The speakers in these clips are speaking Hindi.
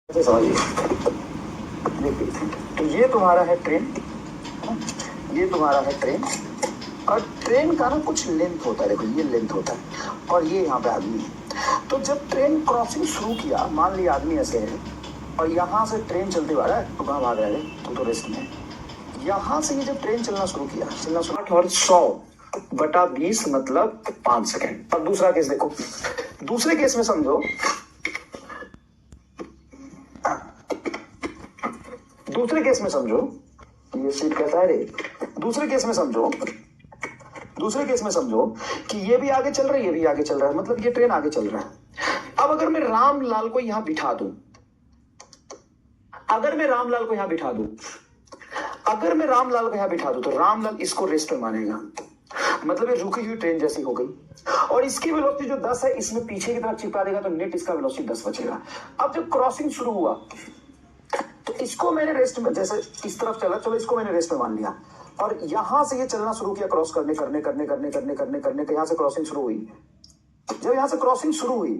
समझिए, देखिए, तो ये तुम्हारा है ट्रेन, ये तुम्हारा है ट्रेन, और ट्रेन का ना कुछ लेंथ होता है। देखो ये लेंथ होता है और ये यहाँ पे आदमी है। तो जब ट्रेन क्रॉसिंग शुरू किया, मान लिया आदमी ऐसे है और यहाँ से ट्रेन चलते हुआ है, तो कहाँ भाग रहा है? तो रेस्ट में। यहाँ से ये जब ट्रेन चलना शुरू किया, चलना शुरू और 100/20 मतलब 5 सेकेंड। अब दूसरा केस देखो, दूसरे केस में समझो, दूसरे केस में समझो ये सीट कैसा है रे। दूसरे केस में समझो, दूसरे केस में समझो कि ये भी आगे चल रहा है, ये भी आगे चल रहा है, मतलब ये ट्रेन आगे चल रहा है। अब अगर मैं रामलाल को यहां बिठा दूं, अगर मैं रामलाल को यहां बिठा दूं, अगर मैं रामलाल को यहां बिठा दूं, तो रामलाल इसको रेस्ट में मानेगा, मतलब ये रुकी हुई ट्रेन जैसी हो गई। और इसकी वेलोसिटी जो 10 है, इसमें पीछे की तरफ चिपका देगा, तो नेट इसका वेलोसिटी 10 बचेगा। अब जब क्रॉसिंग शुरू हुआ, तो इसको मैंने रेस्ट में, जैसे इस तरफ चला, चलो इसको मैंने रेस्ट में मान लिया, और यहां से ये चलना शुरू किया, क्रॉस करने करने करने करने करने करने करने यहां से क्रॉसिंग शुरू हुई। जब यहां से क्रॉसिंग शुरू हुई,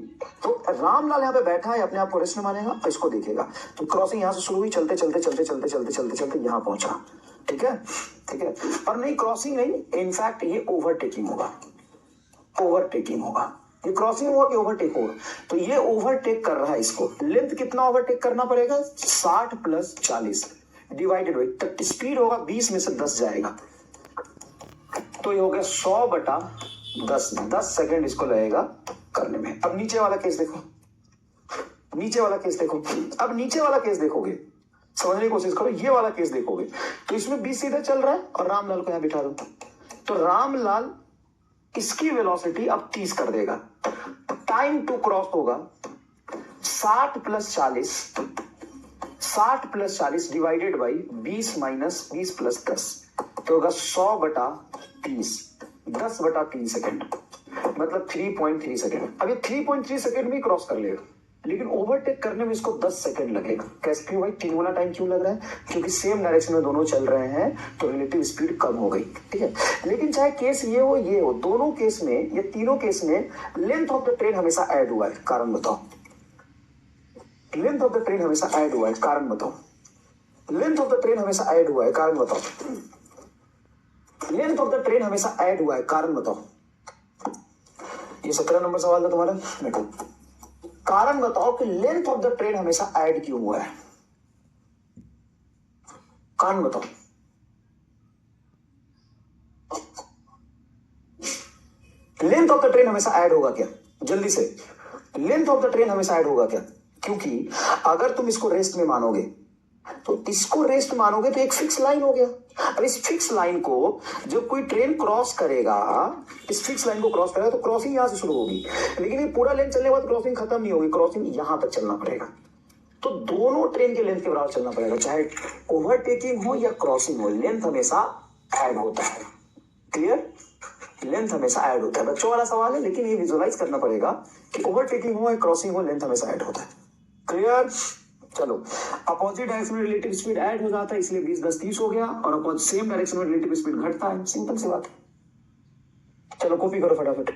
तो रामलाल यहाँ पे बैठा है, अपने आप को रेस्ट में मानेगा और इसको देखेगा। तो क्रॉसिंग यहां से शुरू हुई, चलते चलते चलते चलते चलते चलते चलते यहां पहुंचा। ठीक है, ठीक है। और नहीं, क्रॉसिंग नहीं, इनफैक्ट ये ओवरटेकिंग होगा, ओवरटेकिंग होगा। ये क्रॉसिंग हुआ कि ओवरटेक होगा? तो ये ओवरटेक कर रहा है इसको। लेंथ कितना ओवरटेक करना पड़ेगा? 60 + 40 डिवाइडेड बाई स्पीड होगा 20 में से 10 जाएगा, तो ये हो गया 100/10। 10 सेकेंड इसको लगेगा करने में। अब नीचे वाला केस देखो, नीचे वाला केस देखो। अब नीचे वाला केस देखोगे, समझने की कोशिश करो, ये वाला केस देखोगे, तो इसमें 20 सीधा चल रहा है और रामलाल को यहां बिठा दो, तो रामलाल इसकी वेलोसिटी अब 30 कर देगा। टाइम टू क्रॉस होगा 60 + 40, 60 + 40 डिवाइडेड बाई 20 - 20 + 10, तो होगा 100/30, 10/3 सेकेंड, मतलब 3.3 सेकेंड। अब ये 3.3 सेकेंड में क्रॉस कर लेगा, लेकिन ओवरटेक करने में इसको 10 सेकंड लगेगा। कैसे? क्यों भाई? 3 गुना टाइम क्यों लग रहा है? क्योंकि सेम डायरेक्शन में दोनों चल रहे हैं, तो रिलेटिव स्पीड कम हो गई। ठीक है, लेकिन चाहे केस ये हो ये हो, दोनों केस में, ये तीनों केस में लेंथ ऑफ द ट्रेन हमेशा ऐड हुआ है। कारण बताओ, लेंथ ऑफ द ट्रेन हमेशा ऐड हुआ है, कारण बताओ। लेंथ ऑफ द ट्रेन हमेशा ऐड हुआ है, कारण बताओ। लेंथ ऑफ द ट्रेन हमेशा ऐड हुआ है, कारण बताओ। ये 17 नंबर सवाल था तुम्हारा। देखो, कारण बताओ कि लेंथ ऑफ द ट्रेन हमेशा ऐड क्यों हुआ है? कारण बताओ। लेंथ ऑफ द ट्रेन हमेशा ऐड होगा क्या? जल्दी से, लेंथ ऑफ द ट्रेन हमेशा ऐड होगा क्या? क्योंकि अगर तुम इसको रेस्ट में मानोगे, तो इसको रेस्ट मानोगे तो एक फिक्स लाइन हो गया। अब इस फिक्स लाइन को जब कोई ट्रेन क्रॉस करेगा, इस फिक्स लाइन को क्रॉस करेगा, तो क्रॉसिंग यहां से शुरू होगी, लेकिन ये पूरा लेंथ चलने के बाद क्रॉसिंग खत्म नहीं होगी, क्रॉसिंग यहां तक चलना पड़ेगा। तो दोनों ट्रेन के लेंथ के बराबर चलना पड़ेगा, चाहे ओवरटेकिंग हो या क्रॉसिंग हो, लेंथ हमेशा ऐड होता है। क्लियर? लेंथ हमेशा ऐड होता है। बच्चों वाला सवाल है, लेकिन ये विजुअलाइज करना पड़ेगा कि ओवरटेकिंग हो या क्रॉसिंग हो, लेंथ हमेशा ऐड होता है। क्लियर? चलो, अपोजिट डायरेक्शन में रिलेटिव स्पीड ऐड हो जाता है, इसलिए 20 10 30 हो गया, और अपोजिट सेम डायरेक्शन में रिलेटिव स्पीड घटता है। सिंपल सी बात है। चलो कॉपी करो फटाफट।